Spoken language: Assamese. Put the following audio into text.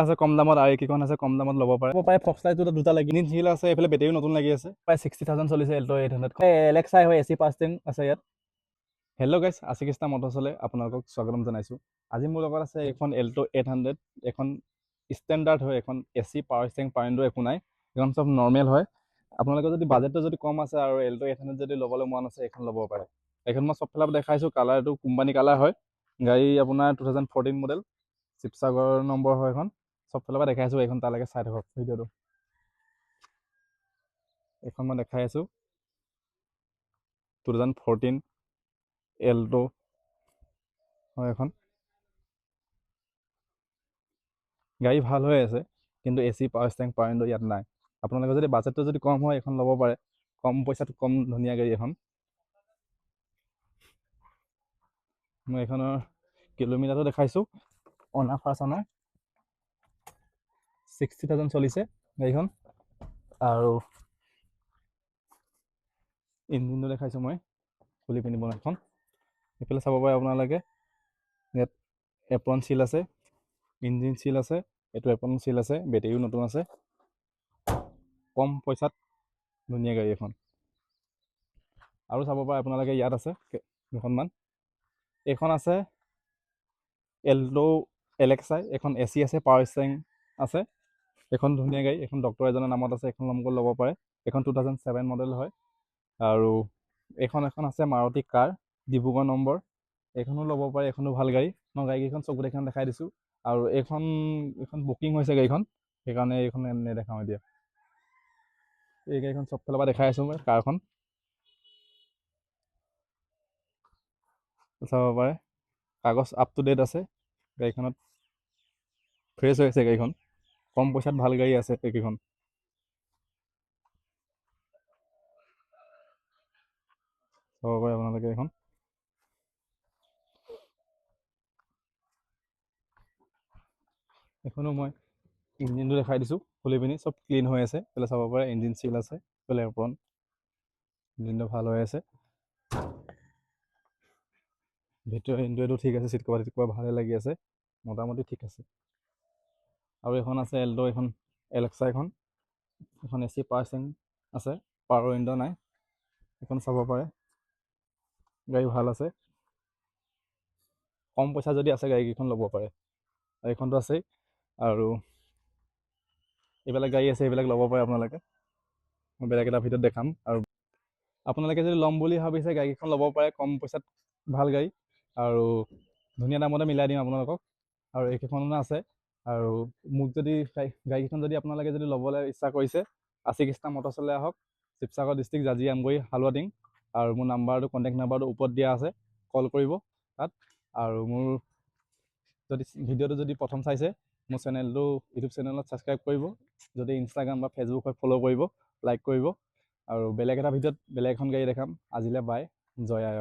আছে কম দামত আৰু এইকেইখন আছে কম দামত ল'ব পাৰে ফক্স লাইটটো দুটা লাগি হিল আছে এইফালে বেটেৰীও নতুন লাগি আছে প্ৰায় 60,000 চলিছে এল্টো 800 এলেক্সাই হয় এচি পাষ্টিং আছে ইয়াত হেল্ল' গাইছ আশিকৃষ্ণা মটৰচলে আপোনালোকক স্বাগতম জনাইছোঁ আজি মোৰ লগত আছে এখন এল্টো 800 এখন ষ্টেণ্ডাৰ্ড হয় এখন AC power steering power window একো নাই এখন চব নৰ্মেল হয় আপোনালোকৰ যদি বাজেটটো যদি কম আছে আৰু এল্টো 800 যদি ল'বলৈ মন আছে এখন ল'ব পাৰে এখন মই চবফালে দেখাইছোঁ কালাৰটো কোম্পানী কালাৰ হয় গাড়ী আপোনাৰ 2014 মডেল শিৱসাগৰ নম্বৰ হয় এখন চবফালৰ পৰা দেখাই আছোঁ এইখন তালৈকে চাই থাকক ভিডিঅ'টো এইখন মই দেখাই আছোঁ 2014 এল্টো হয় এখন গাড়ী ভাল হৈ আছে কিন্তু AC power steering power window ইয়াত নাই আপোনালোকৰ যদি বাজেটটো যদি কম হয় এখন ল'ব পাৰে কম পইচাটো কম ধুনীয়া গাড়ী এখন মই এইখনৰ কিলোমিটাৰটো দেখাইছোঁ অনাৰ ফাৰ্ষ্ট অনাৰ 60,000 চলিছে গাড়ীখন আৰু ইঞ্জিনটো দেখাইছোঁ মই খুলি পিনি বনাখন এইফালে চাব পাৰে আপোনালোকে ইয়াত এপ্ৰন চিল আছে ইঞ্জিন চিল আছে এইটো এপ্ৰন চিল আছে বেটেৰীও নতুন আছে কম পইচাত ধুনীয়া গাড়ী এখন আৰু চাব পাৰে আপোনালোকে ইয়াত আছে দুখনমান এইখন আছে এল্টো এলেক্সাই এখন এচি আছে পাৱাৰ ষ্টেৰিং আছে এখন ধুনীয়া গাড়ী এখন ডক্টৰ এজনৰ নামত আছে এখন নম্বৰত ল'ব পাৰে এখন 2007 মডেল হয় আৰু এখন আছে মাৰুতি কাৰ ডিব্ৰুগড় নম্বৰ এইখনো ল'ব পাৰে এইখনো ভাল গাড়ী মই গাড়ীকেইখন চকু দেখান দেখাই দিছোঁ আৰু এইখন বুকিং হৈছে গাড়ীখন সেইকাৰণে এইখন নেদেখাওঁ এতিয়া এই গাড়ীখন চবফালৰ পৰা দেখাই আছোঁ মই কাৰখন চাব পাৰে কাগজ আপ টু ডেট আছে গাড়ীখনত ফ্ৰেছ হৈ আছে গাড়ীখন কম পইচাত ভাল গাড়ী আছে এইকেইখন চাব পাৰে আপোনালোকে এইখন এখনো মই ইঞ্জিনটো দেখাই দিছোঁ খুলি পিনি চব ক্লিন হৈ আছে এইফালে চাব পাৰে ইঞ্জিন চিল আছে এইফালে এপ্ৰন ইঞ্জিনটো ভাল হৈ আছে ভিতৰৰ ইণ্টেৰিয়ৰটো ঠিক আছে চিট কভাৰ ভালে লাগি আছে মোটামুটি ঠিক আছে আৰু এখন আছে এল্টো এখন এলেক্সা এখন এচি পাৱাৰ ষ্টেৰিং আছে পাৱাৰ উইণ্ডো নাই এখন চাব পাৰে গাড়ী ভাল আছে কম পইচা যদি আছে গাড়ীকেইখন ল'ব পাৰে এইখনটো আছেই আৰু এইবিলাক গাড়ী আছে এইবিলাক ল'ব পাৰে আপোনালোকে মই বেলেগ এটা ভিডিঅ'ত দেখাম আৰু আপোনালোকে যদি ল'ম বুলি ভাবিছে গাড়ীখন ল'ব পাৰে কম পইচাত ভাল গাড়ী আৰু ধুনীয়া দামতে মিলাই দিম আপোনালোকক আৰু এইকেইখনো আছে আৰু মোক যদি গাড়ীকেইখন যদি আপোনালোকে যদি ল'বলৈ ইচ্ছা কৰিছে আশিকৃষ্ণা মটৰচলৈ আহক শিৱসাগৰ ডিষ্ট্ৰিক্ট জাজি আমগুৰি হালুৱাটিং আৰু মোৰ নাম্বাৰটো কণ্টেক্ট নাম্বাৰটো ওপৰত দিয়া আছে কল কৰিব তাত আৰু মোৰ যদি ভিডিঅ'টো যদি প্ৰথম চাইছে মোৰ চেনেলটো ইউটিউব চেনেলত ছাবস্ক্ৰাইব কৰিব যদি ইনষ্টাগ্ৰাম বা ফেচবুক হয় ফ'ল' কৰিব লাইক কৰিব আৰু বেলেগ এটা ভিডিঅ'ত বেলেগ এখন গাড়ী দেখাম আজিলৈ বাই জয় আয়ক